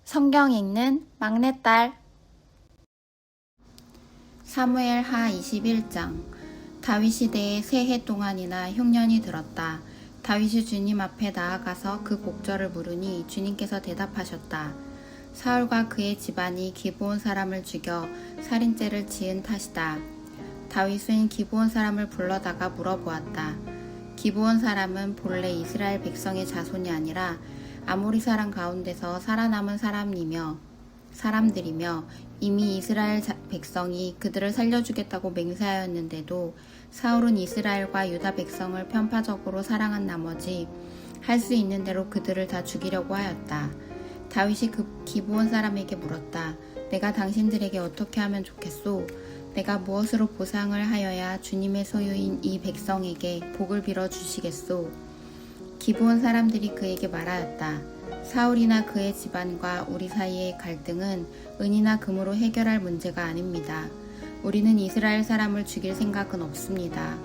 성경 읽는 막내딸. 사무엘하 21장. 다윗 시대에 세 해 동안이나 흉년이 들었다. 다윗이 주님 앞에 나아가서 그 곡절을 물으니 주님께서 대답하셨다. 사울과 그의 집안이 기브온 사람을 죽여 살인죄를 지은 탓이다. 다윗은 기브온 사람을 불러다가 물어보았다. 기브온 사람은 본래 이스라엘 백성의 자손이 아니라 아모리 사람 가운데서 살아남은 사람들이며 이미 이스라엘 백성이 그들을 살려주겠다고 맹세하였는데도 사울은 이스라엘과 유다 백성을 편파적으로 사랑한 나머지 할 수 있는 대로 그들을 다 죽이려고 하였다. 다윗이 그 기브온 사람에게 물었다. 내가 당신들에게 어떻게 하면 좋겠소? 내가 무엇으로 보상을 하여야 주님의 소유인 이 백성에게 복을 빌어 주시겠소? 기브온 사람들이 그에게 말하였다. 사울이나 그의 집안과 우리 사이의 갈등은 은이나 금으로 해결할 문제가 아닙니다. 우리는 이스라엘 사람을 죽일 생각은 없습니다.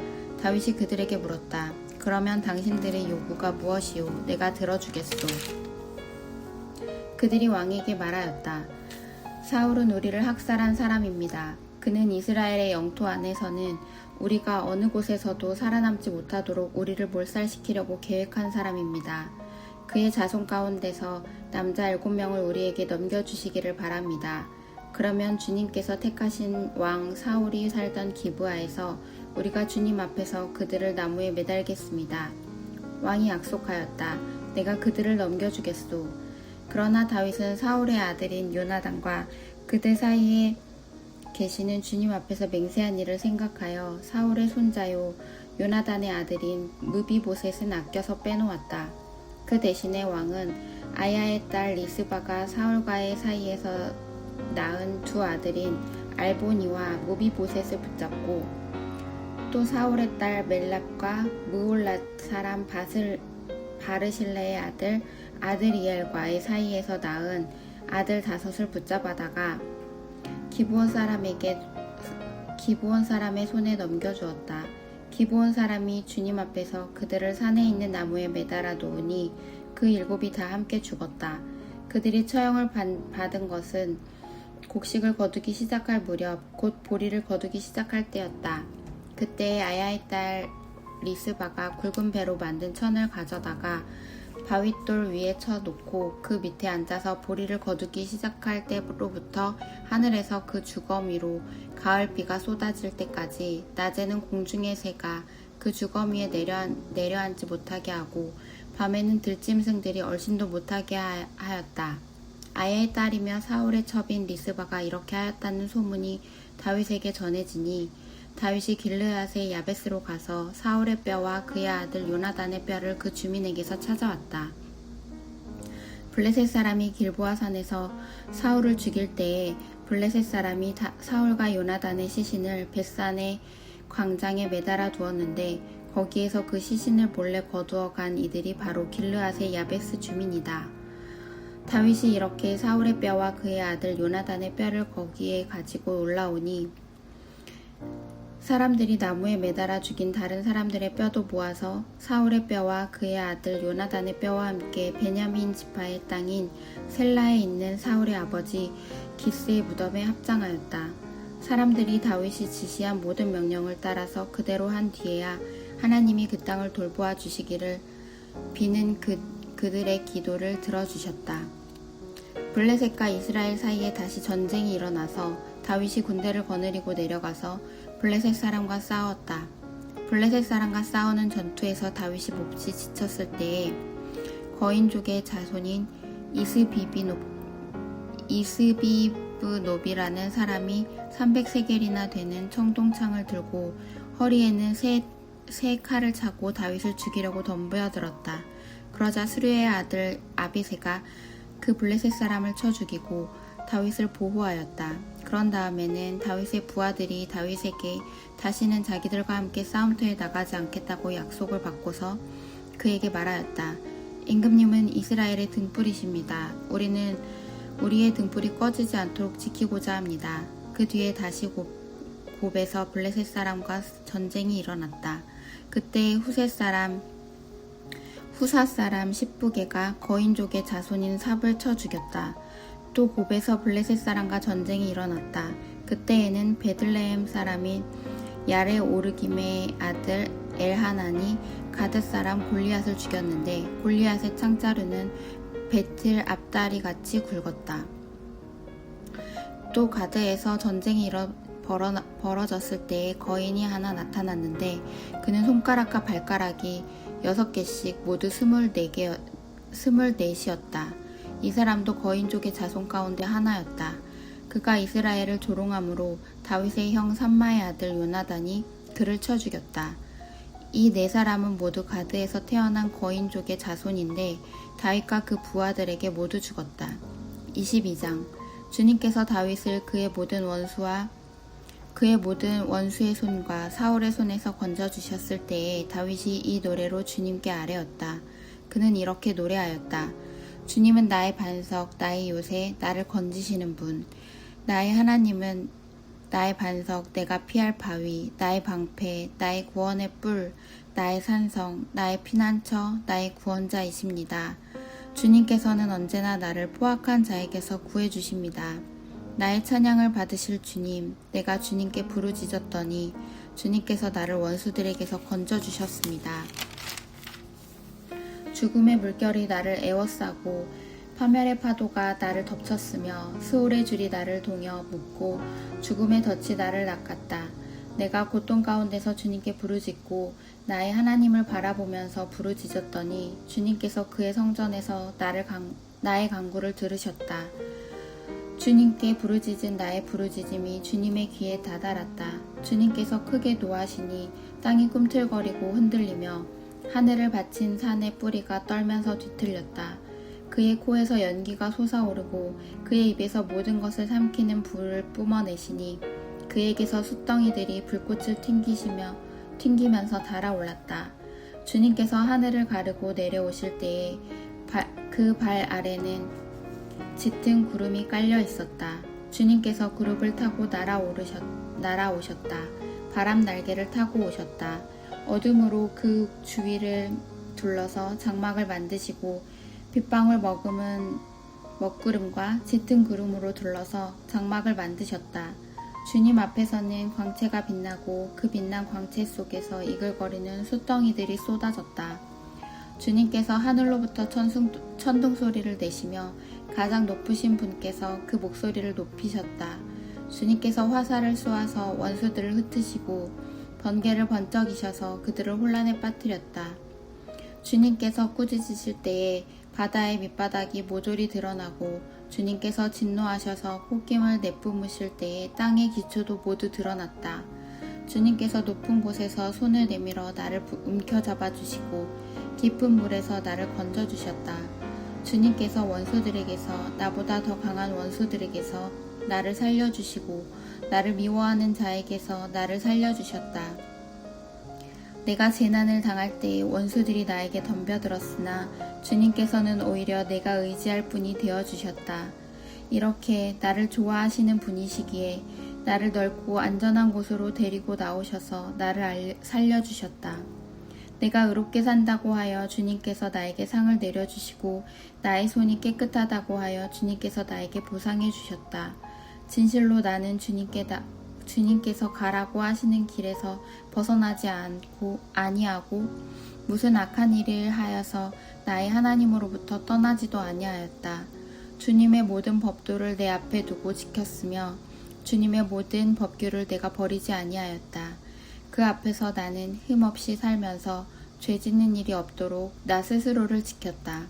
다윗이 그들에게 물었다. 그러면 당신들의 요구가 무엇이오? 내가 들어주겠소. 그들이 왕에게 말하였다. 사울은 우리를 학살한 사람입니다. 그는 이스라엘의 영토 안에서는 우리가 어느 곳에서도 살아남지 못하도록 우리를 몰살시키려고 계획한 사람입니다. 그의 자손 가운데서 남자 7명을 우리에게 넘겨주시기를 바랍니다. 그러면 주님께서 택하신 왕 사울이 살던 기브아에서 우리가 주님 앞에서 그들을 나무에 매달겠습니다. 왕이 약속하였다. 내가 그들을 넘겨주겠소. 그러나 다윗은 사울의 아들인 요나단과 그들 사이에 계시는 주님 앞에서 맹세한 일을 생각하여 사울의 손자요 요나단의 아들인 무비보셋은 아껴서 빼놓았다. 그 대신에 왕은 아야의 딸 리스바가 사울과의 사이에서 낳은 두 아들인 알보니와 무비보셋을 붙잡고 또 사울의 딸 멜랍과 무올랏 사람 바르실레의 아들 아드리엘과의 사이에서 낳은 아들 5을 붙잡아다가 기브온 사람의 손에 넘겨주었다. 기브온 사람이 주님 앞에서 그들을 산에 있는 나무에 매달아 놓으니 그 7이 다 함께 죽었다. 그들이 처형을 받은 것은 곡식을 거두기 시작할 무렵 곧 보리를 거두기 시작할 때였다. 그때 아야의 딸 리스바가 굵은 배로 만든 천을 가져다가 바윗돌 위에 쳐놓고 그 밑에 앉아서 보리를 거두기 시작할 때로부터 하늘에서 그 주거미로 가을비가 쏟아질 때까지 낮에는 공중의 새가 그 주거미에 내려앉지 못하게 하고 밤에는 들짐승들이 얼씬도 못하게 하였다. 아야의 딸이며 사울의 첩인 리스바가 이렇게 하였다는 소문이 다윗에게 전해지니 다윗이 길르앗의 야베스로 가서 사울의 뼈와 그의 아들 요나단의 뼈를 그 주민에게서 찾아왔다. 블레셋 사람이 길보아 산에서 사울을 죽일 때에 블레셋 사람이 사울과 요나단의 시신을 벳산의 광장에 매달아 두었는데 거기에서 그 시신을 몰래 거두어 간 이들이 바로 길르앗의 야베스 주민이다. 다윗이 이렇게 사울의 뼈와 그의 아들 요나단의 뼈를 거기에 가지고 올라오니 사람들이 나무에 매달아 죽인 다른 사람들의 뼈도 모아서 사울의 뼈와 그의 아들 요나단의 뼈와 함께 베냐민 지파의 땅인 셀라에 있는 사울의 아버지 기스의 무덤에 합장하였다. 사람들이 다윗이 지시한 모든 명령을 따라서 그대로 한 뒤에야 하나님이 그 땅을 돌보아 주시기를 비는 그들의 기도를 들어주셨다. 블레셋과 이스라엘 사이에 다시 전쟁이 일어나서 다윗이 군대를 거느리고 내려가서 블레셋 사람과 싸웠다. 블레셋 사람과 싸우는 전투에서 다윗이 몹시 지쳤을 때에 거인족의 자손인 이스비브노비라는 사람이 300세겔이나 되는 청동창을 들고 허리에는 새 칼을 차고 다윗을 죽이려고 덤벼들었다. 그러자 스루의 아들 아비새가 그 블레셋 사람을 쳐 죽이고 다윗을 보호하였다. 그런 다음에는 다윗의 부하들이 다윗에게 다시는 자기들과 함께 싸움터에 나가지 않겠다고 약속을 받고서 그에게 말하였다. 임금님은 이스라엘의 등불이십니다. 우리는 우리의 등불이 꺼지지 않도록 지키고자 합니다. 그 뒤에 다시 곱에서 블레셋 사람과 전쟁이 일어났다. 그때 후사 사람 십부게가 거인족의 자손인 삽을 쳐 죽였다. 또 곱에서 블레셋 사람과 전쟁이 일어났다. 그때에는 베들레헴 사람인 야레 오르김의 아들 엘하난이 가드 사람 골리앗을 죽였는데 골리앗의 창자루는 베틀 앞다리 같이 굵었다. 또 가드에서 전쟁이 벌어졌을 때에 거인이 하나 나타났는데 그는 손가락과 발가락이 6개씩 모두 24이었다. 이 사람도 거인족의 자손 가운데 하나였다. 그가 이스라엘을 조롱함으로 다윗의 형 삼마의 아들 요나단이 그를 쳐 죽였다. 이 4사람은 모두 가드에서 태어난 거인족의 자손인데 다윗과 그 부하들에게 모두 죽었다. 22장 주님께서 다윗을 그의 모든 원수의 손과 사울의 손에서 건져주셨을 때에 다윗이 이 노래로 주님께 아뢰었다. 그는 이렇게 노래하였다. 주님은 나의 반석, 나의 요새, 나를 건지시는 분. 나의 하나님은 나의 반석, 내가 피할 바위, 나의 방패, 나의 구원의 뿔, 나의 산성, 나의 피난처, 나의 구원자이십니다. 주님께서는 언제나 나를 포악한 자에게서 구해주십니다. 나의 찬양을 받으실 주님, 내가 주님께 부르짖었더니 주님께서 나를 원수들에게서 건져주셨습니다. 죽음의 물결이 나를 에워싸고 파멸의 파도가 나를 덮쳤으며 스올의 줄이 나를 동여 묶고 죽음의 덫이 나를 낚았다. 내가 고통 가운데서 주님께 부르짖고 나의 하나님을 바라보면서 부르짖었더니 주님께서 그의 성전에서 나의 간구를 들으셨다. 주님께 부르짖은 나의 부르짖음이 주님의 귀에 다다랐다. 주님께서 크게 노하시니 땅이 꿈틀거리고 흔들리며 하늘을 받친 산의 뿌리가 떨면서 뒤틀렸다. 그의 코에서 연기가 솟아오르고 그의 입에서 모든 것을 삼키는 불을 뿜어내시니 그에게서 숯덩이들이 불꽃을 튕기면서 달아올랐다. 주님께서 하늘을 가르고 내려오실 때에 그 발 아래는 짙은 구름이 깔려 있었다. 주님께서 구름을 타고 날아오셨다. 바람 날개를 타고 오셨다. 어둠으로 그 주위를 둘러서 장막을 만드시고 빗방울 머금은 먹구름과 짙은 구름으로 둘러서 장막을 만드셨다. 주님 앞에서는 광채가 빛나고 그 빛난 광채 속에서 이글거리는 숫덩이들이 쏟아졌다. 주님께서 하늘로부터 천둥 소리를 내시며 가장 높으신 분께서 그 목소리를 높이셨다. 주님께서 화살을 쏘아서 원수들을 흩으시고 번개를 번쩍이셔서 그들을 혼란에 빠뜨렸다. 주님께서 꾸짖으실 때에 바다의 밑바닥이 모조리 드러나고 주님께서 진노하셔서 콧김을 내뿜으실 때에 땅의 기초도 모두 드러났다. 주님께서 높은 곳에서 손을 내밀어 나를 움켜잡아 주시고 깊은 물에서 나를 건져주셨다. 주님께서 원수들에게서 나보다 더 강한 원수들에게서 나를 살려주시고 나를 미워하는 자에게서 나를 살려주셨다. 내가 재난을 당할 때에 원수들이 나에게 덤벼들었으나 주님께서는 오히려 내가 의지할 분이 되어주셨다. 이렇게 나를 좋아하시는 분이시기에 나를 넓고 안전한 곳으로 데리고 나오셔서 나를 살려주셨다. 내가 의롭게 산다고 하여 주님께서 나에게 상을 내려주시고 나의 손이 깨끗하다고 하여 주님께서 나에게 보상해 주셨다. 진실로 나는 주님께서 가라고 하시는 길에서 벗어나지 아니하고 무슨 악한 일을 하여서 나의 하나님으로부터 떠나지도 아니하였다. 주님의 모든 법도를 내 앞에 두고 지켰으며 주님의 모든 법규를 내가 버리지 아니하였다. 그 앞에서 나는 흠없이 살면서 죄 짓는 일이 없도록 나 스스로를 지켰다.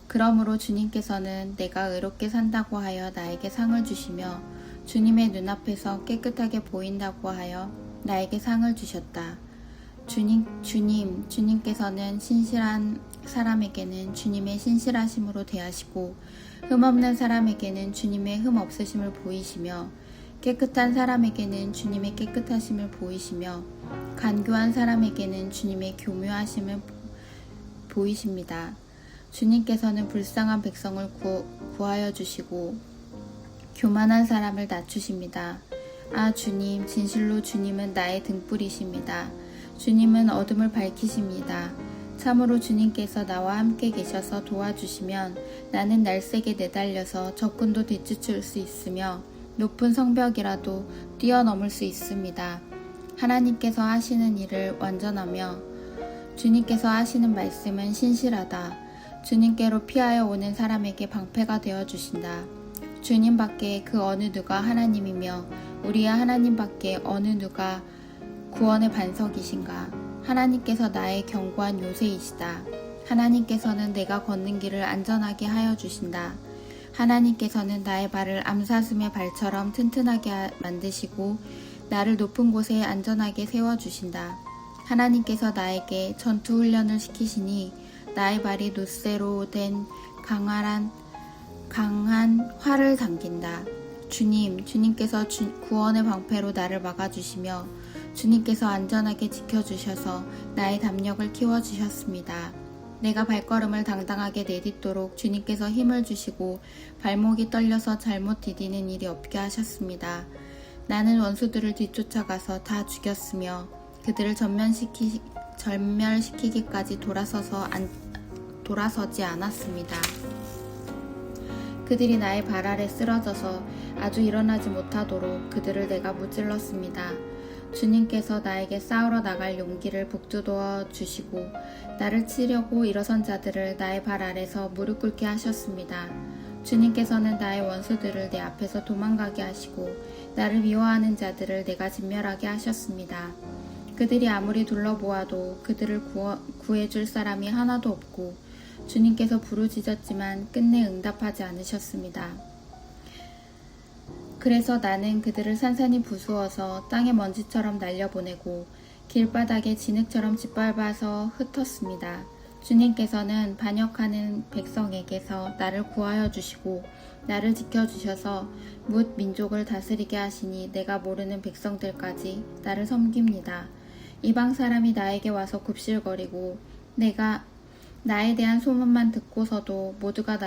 그러므로 주님께서는 내가 의롭게 산다고 하여 나에게 상을 주시며 주님의 눈앞에서 깨끗하게 보인다고 하여 나에게 상을 주셨다. 주님께서는 신실한 사람에게는 주님의 신실하심으로 대하시고 흠없는 사람에게는 주님의 흠없으심을 보이시며 깨끗한 사람에게는 주님의 깨끗하심을 보이시며 간교한 사람에게는 주님의 교묘하심을 보이십니다. 주님께서는 불쌍한 백성을 구하여 주시고 교만한 사람을 낮추십니다. 아 주님, 진실로 주님은 나의 등불이십니다. 주님은 어둠을 밝히십니다. 참으로 주님께서 나와 함께 계셔서 도와주시면 나는 날쌔게 내달려서 적군도 뒤쫓을 수 있으며 높은 성벽이라도 뛰어넘을 수 있습니다. 하나님께서 하시는 일을 완전하며 주님께서 하시는 말씀은 신실하다. 주님께로 피하여 오는 사람에게 방패가 되어 주신다. 주님 밖에 그 어느 누가 하나님이며 우리의 하나님 밖에 어느 누가 구원의 반석이신가. 하나님께서 나의 견고한 요새이시다. 하나님께서는 내가 걷는 길을 안전하게 하여 주신다. 하나님께서는 나의 발을 암사슴의 발처럼 튼튼하게 만드시고 나를 높은 곳에 안전하게 세워주신다. 하나님께서 나에게 전투훈련을 시키시니 나의 발이 노쇠로 된 강한 활을 당긴다. 주님께서 구원의 방패로 나를 막아주시며 주님께서 안전하게 지켜주셔서 나의 담력을 키워주셨습니다. 내가 발걸음을 당당하게 내딛도록 주님께서 힘을 주시고 발목이 떨려서 잘못 디디는 일이 없게 하셨습니다. 나는 원수들을 뒤쫓아가서 다 죽였으며 그들을 전멸시키기까지 돌아서지 않았습니다. 그들이 나의 발 아래 쓰러져서 아주 일어나지 못하도록 그들을 내가 무찔렀습니다. 주님께서 나에게 싸우러 나갈 용기를 북돋워 주시고 나를 치려고 일어선 자들을 나의 발 아래서 무릎 꿇게 하셨습니다. 주님께서는 나의 원수들을 내 앞에서 도망가게 하시고 나를 미워하는 자들을 내가 진멸하게 하셨습니다. 그들이 아무리 둘러보아도 그들을 구해줄 사람이 하나도 없고 주님께서 부르짖었지만 끝내 응답하지 않으셨습니다. 그래서 나는 그들을 산산이 부수어서 땅의 먼지처럼 날려보내고 길바닥에 진흙처럼 짓밟아서 흩었습니다. 주님께서는 반역하는 백성에게서 나를 구하여 주시고 나를 지켜주셔서 뭇 민족을 다스리게 하시니 내가 모르는 백성들까지 나를 섬깁니다. 이방 사람이 나에게 와서 굽실거리고 나에 대한 소문만 듣고서도 모두가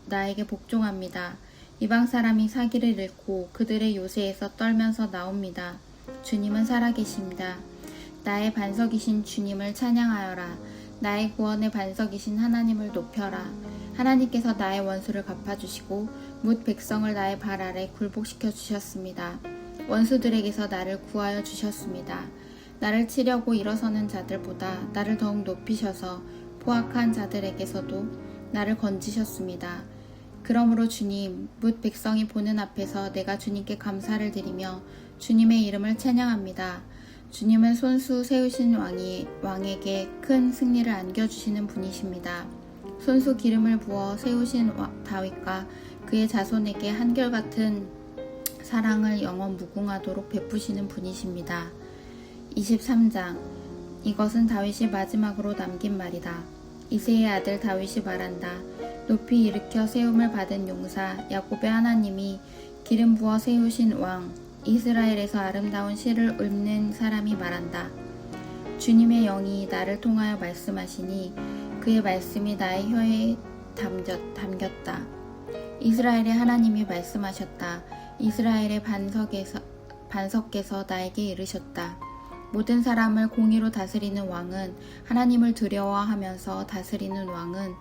나에게 복종합니다. 이방 사람이 사기를 잃고 그들의 요새에서 떨면서 나옵니다. 주님은 살아계십니다. 나의 반석이신 주님을 찬양하여라. 나의 구원의 반석이신 하나님을 높여라. 하나님께서 나의 원수를 갚아주시고 뭇 백성을 나의 발 아래 굴복시켜 주셨습니다. 원수들에게서 나를 구하여 주셨습니다. 나를 치려고 일어서는 자들보다 나를 더욱 높이셔서 포악한 자들에게서도 나를 건지셨습니다. 그러므로 주님, 뭇 백성이 보는 앞에서 내가 주님께 감사를 드리며 주님의 이름을 찬양합니다. 주님은 손수 세우신 왕에게 큰 승리를 안겨주시는 분이십니다. 손수 기름을 부어 세우신 다윗과 그의 자손에게 한결같은 사랑을 영원 무궁하도록 베푸시는 분이십니다. 23장. 이것은 다윗이 마지막으로 남긴 말이다. 이새의 아들 다윗이 말한다. 높이 일으켜 세움을 받은 용사 야곱의 하나님이 기름 부어 세우신 왕 이스라엘에서 아름다운 시를 읊는 사람이 말한다. 주님의 영이 나를 통하여 말씀하시니 그의 말씀이 나의 혀에 담겼다. 이스라엘의 하나님이 말씀하셨다. 이스라엘의 반석께서 나에게 이르셨다. 모든 사람을 공의로 다스리는 왕은 하나님을 두려워하면서 다스리는 왕은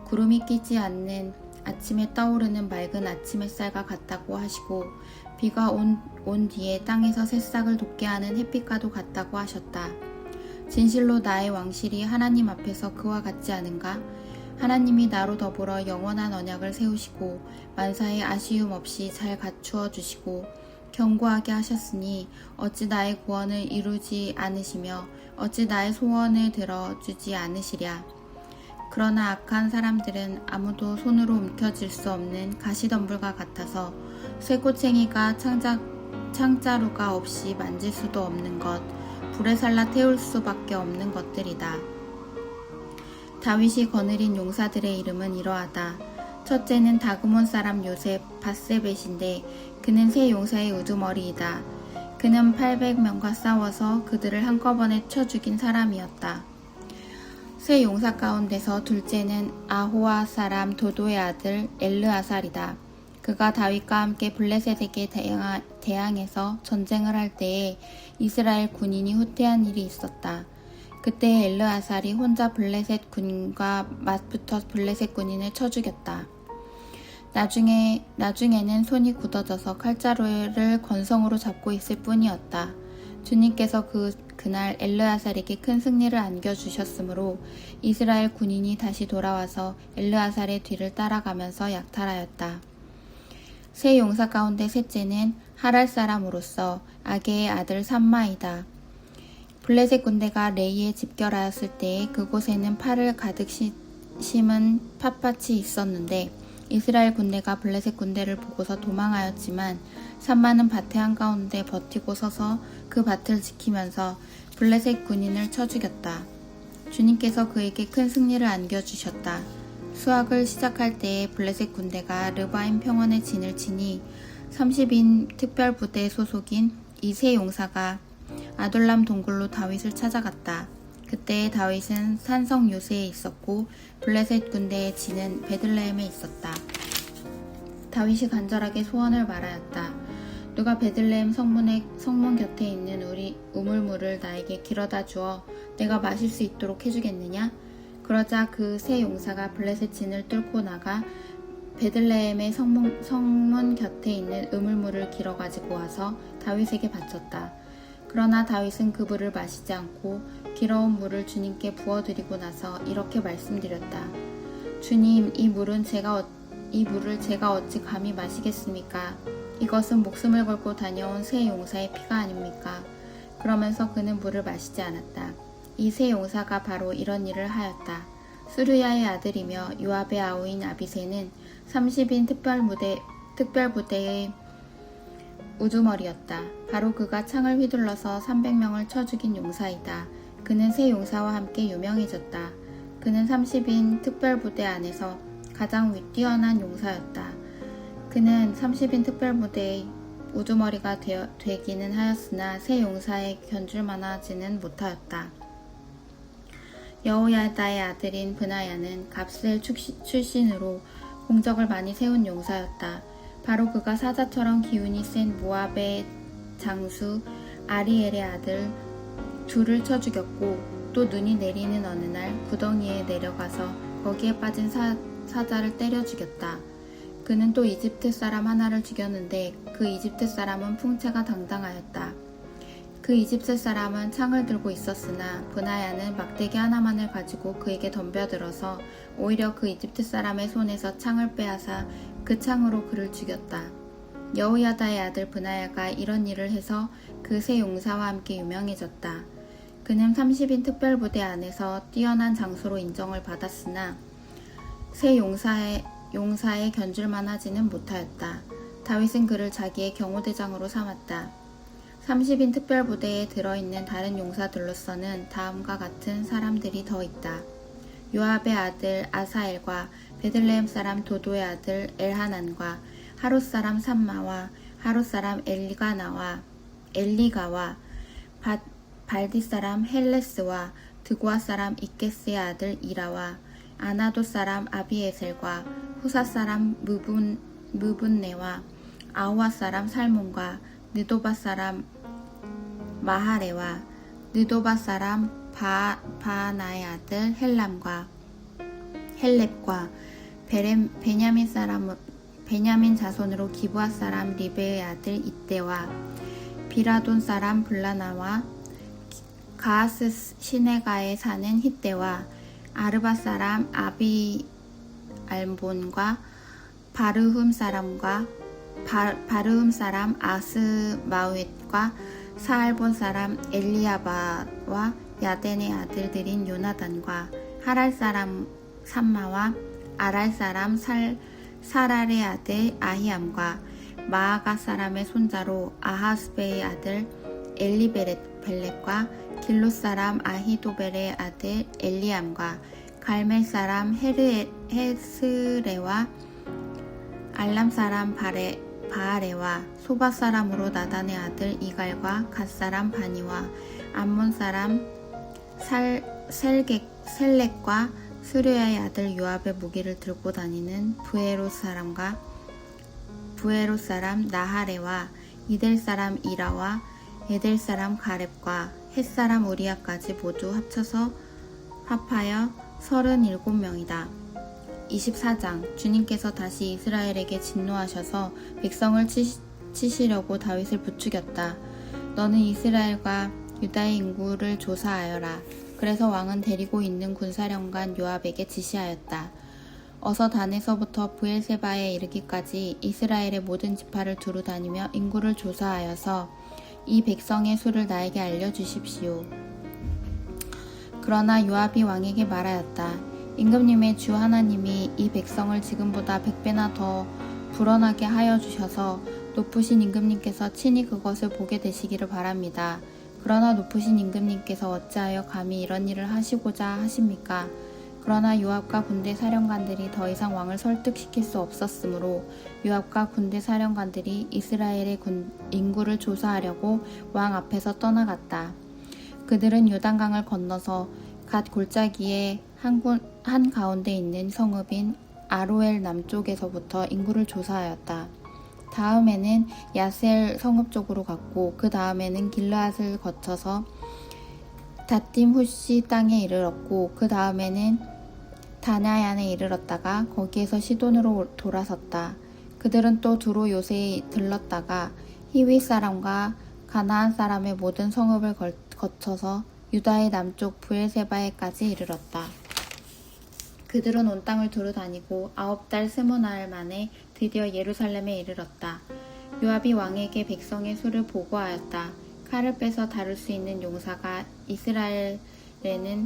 구름이 끼지 않는 아침에 떠오르는 맑은 아침 햇살과 같다고 하시고 비가 온 뒤에 땅에서 새싹을 돋게 하는 햇빛과도 같다고 하셨다. 진실로 나의 왕실이 하나님 앞에서 그와 같지 않은가? 하나님이 나로 더불어 영원한 언약을 세우시고 만사에 아쉬움 없이 잘 갖추어 주시고 견고하게 하셨으니 어찌 나의 구원을 이루지 않으시며 어찌 나의 소원을 들어주지 않으시랴. 그러나 악한 사람들은 아무도 손으로 움켜쥘 수 없는 가시덤불과 같아서 쇠꼬챙이가 창자루가 없이 만질 수도 없는 것, 불에 살라 태울 수밖에 없는 것들이다. 다윗이 거느린 용사들의 이름은 이러하다. 첫째는 다그몬 사람 요셉 바세벳인데 그는 세 용사의 우두머리이다. 그는 800명과 싸워서 그들을 한꺼번에 쳐 죽인 사람이었다. 세 용사 가운데서 둘째는 아호아 사람 도도의 아들 엘르아살이다. 그가 다윗과 함께 블레셋에게 대항해서 전쟁을 할 때에 이스라엘 군인이 후퇴한 일이 있었다. 그때 엘르아살이 혼자 블레셋 군과 맞붙어 블레셋 군인을 쳐 죽였다. 나중에는 손이 굳어져서 칼자루를 권성으로 잡고 있을 뿐이었다. 주님께서 그날 엘르아살에게 큰 승리를 안겨주셨으므로 이스라엘 군인이 다시 돌아와서 엘르아살의 뒤를 따라가면서 약탈하였다. 세 용사 가운데 셋째는 하랄 사람으로서 아게의 아들 삼마이다. 블레셋 군대가 레이에 집결하였을 때에 그곳에는 팔을 가득 심은 팥밭이 있었는데 이스라엘 군대가 블레셋 군대를 보고서 도망하였지만 삼마는 밭의 한가운데 버티고 서서 그 밭을 지키면서 블레셋 군인을 쳐 죽였다. 주님께서 그에게 큰 승리를 안겨주셨다. 수확을 시작할 때에 블레셋 군대가 르바임 평원의 진을 치니 30인 특별부대 소속인 이 세 용사가 아둘람 동굴로 다윗을 찾아갔다. 그때 다윗은 산성 요새에 있었고 블레셋 군대의 진은 베들레헴에 있었다. 다윗이 간절하게 소원을 말하였다. 누가 베들레헴 성문 곁에 있는 우리 우물물을 나에게 길어다 주어 내가 마실 수 있도록 해주겠느냐? 그러자 그 세 용사가 블레셋 진을 뚫고 나가 베들레헴의 성문 곁에 있는 우물물을 길어 가지고 와서 다윗에게 바쳤다. 그러나 다윗은 그 물을 마시지 않고 길어온 물을 주님께 부어드리고 나서 이렇게 말씀드렸다. 주님, 이 물을 제가 어찌 감히 마시겠습니까? 이것은 목숨을 걸고 다녀온 세 용사의 피가 아닙니까? 그러면서 그는 물을 마시지 않았다. 이 세 용사가 바로 이런 일을 하였다. 수르야의 아들이며 요압의 아우인 아비새는 30인 특별부대의 우두머리였다. 바로 그가 창을 휘둘러서 300명을 쳐 죽인 용사이다. 그는 세 용사와 함께 유명해졌다. 그는 30인 특별부대 안에서 가장 뛰어난 용사였다. 그는 30인 특별부대의 우두머리가 되기는 하였으나 세 용사에 견줄만하지는 못하였다. 여호야다의 아들인 브나야는 갑셀 출신으로 공적을 많이 세운 용사였다. 바로 그가 사자처럼 기운이 센 모압의 장수 아리엘의 아들 둘을 쳐 죽였고 또 눈이 내리는 어느 날 구덩이에 내려가서 거기에 빠진 사자를 때려 죽였다. 그는 또 이집트 사람 하나를 죽였는데 그 이집트 사람은 풍채가 당당하였다. 그 이집트 사람은 창을 들고 있었으나 브나야는 막대기 하나만을 가지고 그에게 덤벼들어서 오히려 그 이집트 사람의 손에서 창을 빼앗아 그 창으로 그를 죽였다. 여호야다의 아들 브나야가 이런 일을 해서 그 세 용사와 함께 유명해졌다. 그는 30인 특별부대 안에서 뛰어난 장수로 인정을 받았으나 세 용사에 견줄만 하지는 못하였다. 다윗은 그를 자기의 경호대장으로 삼았다. 30인 특별부대에 들어있는 다른 용사들로서는 다음과 같은 사람들이 더 있다. 요압의 아들 아사엘과 베들레헴 사람 도도의 아들 엘하난과 하롯 사람 삼마와 하롯 사람 엘리가와 발디 사람 헬레스와 드고아 사람 이케스의 아들 이라와 아나도 사람 아비에셀과 후사 사람 무분네와 아우아 사람 살몬과 느도바 사람 마하레와 느도바 사람 바나의 아들 헬렙과 베냐민 자손으로 기브아 사람 리베의 아들 이때와 비라돈 사람 블라나와 가하스 시네가에 사는 hit대와 아르바 사람 아비알본과 바르흠 사람 아스마웻과 사알본 사람 엘리아바와 야덴의 아들들인 요나단과 하랄 사람 삼마와 아랄 사람 사랄의 아들 아히암과 마아가 사람의 손자로 아하스베의 아들 엘리벨렛과 길롯 사람 아히도벨의 아들 엘리암과 갈멜 사람 헤스레와 알람 사람 바아레와 소바 사람으로 나단의 아들 이갈과 갓 사람 바니와 암몬 사람 셀렉과 스르야의 아들 요압의 무기를 들고 다니는 부에롯 사람 나하레와 이델 사람 이라와 에델 사람 가렙과 햇사람 우리아까지 모두 합하여 37명이다. 24장 주님께서 다시 이스라엘에게 진노하셔서 백성을 치시려고 다윗을 부추겼다. 너는 이스라엘과 유다의 인구를 조사하여라. 그래서 왕은 데리고 있는 군사령관 요압에게 지시하였다. 어서 단에서부터 브엘세바에 이르기까지 이스라엘의 모든 지파를 두루 다니며 인구를 조사하여서 이 백성의 수를 나에게 알려주십시오. 그러나 요압이 왕에게 말하였다. 임금님의 주 하나님이 이 백성을 지금보다 100배나 더 불어나게 하여 주셔서 높으신 임금님께서 친히 그것을 보게 되시기를 바랍니다. 그러나 높으신 임금님께서 어찌하여 감히 이런 일을 하시고자 하십니까? 그러나 요압과 군대 사령관들이 더 이상 왕을 설득시킬 수 없었으므로 요압과 군대 사령관들이 이스라엘의 인구를 조사하려고 왕 앞에서 떠나갔다. 그들은 요단강을 건너서 갓 골짜기의 한 가운데 있는 성읍인 아로엘 남쪽에서부터 인구를 조사하였다. 다음에는 야셀 성읍 쪽으로 갔고 그 다음에는 길르앗을 거쳐서 다딤 후시 땅에 이르렀고 그 다음에는 다나얀에 이르렀다가 거기에서 시돈으로 돌아섰다. 그들은 또 두로 요새에 들렀다가 히윗 사람과 가나안 사람의 모든 성읍을 거쳐서 유다의 남쪽 브엘세바에까지 이르렀다. 그들은 온 땅을 두루 다니고 9달 20날 만에 드디어 예루살렘에 이르렀다. 요압이 왕에게 백성의 수를 보고하였다. 칼을 빼서 다룰 수 있는 용사가 이스라엘에는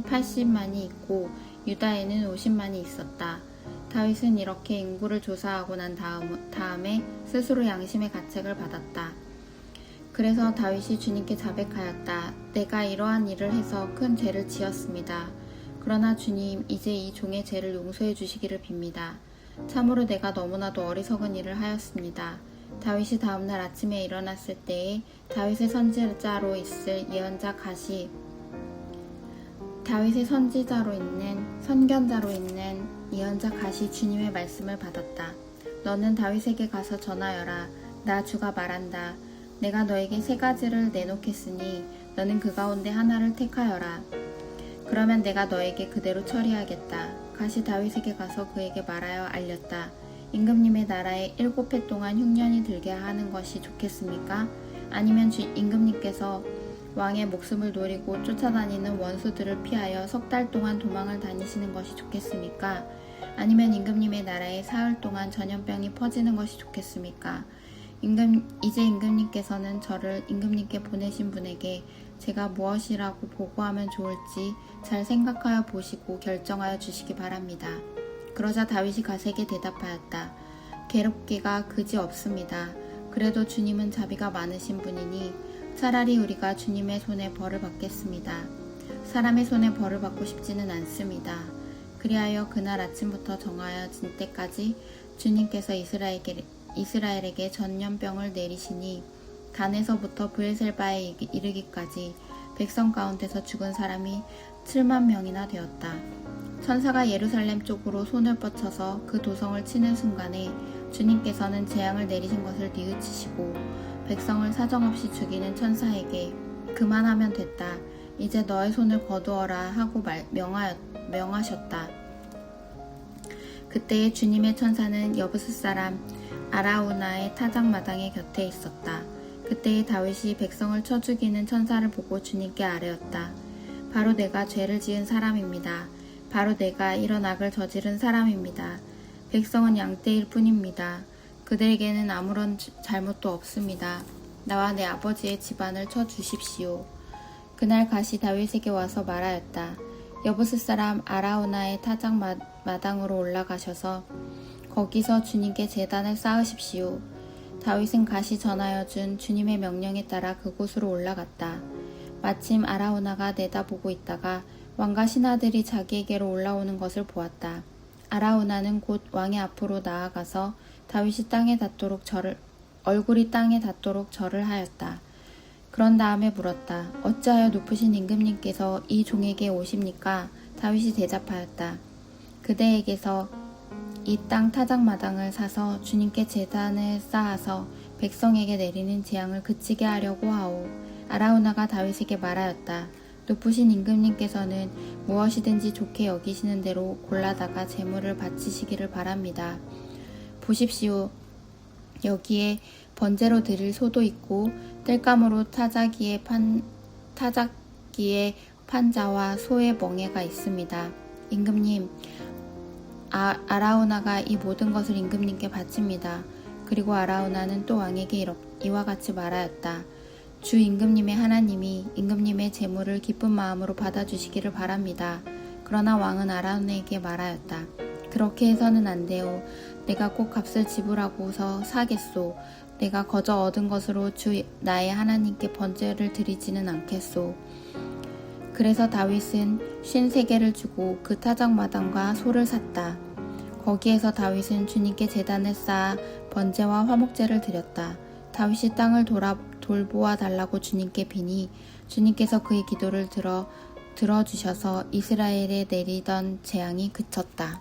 80만이 있고 유다에는 50만이 있었다. 다윗은 이렇게 인구를 조사하고 난 다음에 스스로 양심의 가책을 받았다. 그래서 다윗이 주님께 자백하였다. 내가 이러한 일을 해서 큰 죄를 지었습니다. 그러나 주님, 이제 이 종의 죄를 용서해 주시기를 빕니다. 참으로 내가 너무나도 어리석은 일을 하였습니다. 다윗이 다음날 아침에 일어났을 때에 다윗의 선지자로 선견자로 있는 예언자 갓이 주님의 말씀을 받았다. 너는 다윗에게 가서 전하여라. 나 주가 말한다. 내가 너에게 3가지를 내놓겠으니 너는 그 가운데 하나를 택하여라. 그러면 내가 너에게 그대로 처리하겠다. 갓이 다윗에게 가서 그에게 말하여 알렸다. 임금님의 나라에 7해 동안 흉년이 들게 하는 것이 좋겠습니까? 아니면 임금님께서 왕의 목숨을 노리고 쫓아다니는 원수들을 피하여 3달 동안 도망을 다니시는 것이 좋겠습니까? 아니면 임금님의 나라에 사흘 동안 전염병이 퍼지는 것이 좋겠습니까? 이제 임금님께서는 저를 임금님께 보내신 분에게 제가 무엇이라고 보고하면 좋을지 잘 생각하여 보시고 결정하여 주시기 바랍니다. 그러자 다윗이 갓에게 대답하였다. 괴롭기가 그지 없습니다. 그래도 주님은 자비가 많으신 분이니 차라리 우리가 주님의 손에 벌을 받겠습니다. 사람의 손에 벌을 받고 싶지는 않습니다. 그리하여 그날 아침부터 정하여진 때까지 주님께서 이스라엘에게 전염병을 내리시니 단에서부터 브엘셀바에 이르기까지 백성 가운데서 죽은 사람이 7만 명이나 되었다. 천사가 예루살렘 쪽으로 손을 뻗쳐서 그 도성을 치는 순간에 주님께서는 재앙을 내리신 것을 뉘우치시고 백성을 사정없이 죽이는 천사에게 그만하면 됐다. 이제 너의 손을 거두어라 하고 명하셨다. 그때에 주님의 천사는 여부스 사람 아라우나의 타작마당의 곁에 있었다. 그때에 다윗이 백성을 쳐 죽이는 천사를 보고 주님께 아뢰었다. 바로 내가 죄를 지은 사람입니다. 바로 내가 이런 악을 저지른 사람입니다. 백성은 양떼일 뿐입니다. 그들에게는 아무런 잘못도 없습니다. 나와 내 아버지의 집안을 쳐 주십시오. 그날 갓이 다윗에게 와서 말하였다. 여부스 사람 아라우나의 타작 마당으로 올라가셔서 거기서 주님께 제단을 쌓으십시오. 다윗은 갓이 전하여 준 주님의 명령에 따라 그곳으로 올라갔다. 마침 아라우나가 내다보고 있다가 왕과 신하들이 자기에게로 올라오는 것을 보았다. 아라우나는 곧 왕의 앞으로 나아가서 다윗이 얼굴이 땅에 닿도록 절을 하였다. 그런 다음에 물었다. 어찌하여 높으신 임금님께서 이 종에게 오십니까? 다윗이 대답하였다. 그대에게서 이 땅 타작마당을 사서 주님께 제단을 쌓아서 백성에게 내리는 재앙을 그치게 하려고 하오. 아라우나가 다윗에게 말하였다. 높으신 임금님께서는 무엇이든지 좋게 여기시는 대로 골라다가 제물을 바치시기를 바랍니다. 보십시오. 여기에 번제로 드릴 소도 있고 땔감으로 타자기에 판자와 소의 멍에가 있습니다. 임금님, 아라우나가 이 모든 것을 임금님께 바칩니다. 그리고 아라우나는 또 왕에게 이와 같이 말하였다. 주 임금님의 하나님이 임금님의 제물을 기쁜 마음으로 받아주시기를 바랍니다. 그러나 왕은 아라우나에게 말하였다. 그렇게 해서는 안 돼요. 내가 꼭 값을 지불하고서 사겠소. 내가 거저 얻은 것으로 주 나의 하나님께 번제를 드리지는 않겠소. 그래서 다윗은 53개를 주고 그 타작마당과 소를 샀다. 거기에서 다윗은 주님께 제단을 쌓아 번제와 화목제를 드렸다. 다윗이 땅을 돌보아 달라고 주님께 비니 주님께서 그의 기도를 들어주셔서 이스라엘에 내리던 재앙이 그쳤다.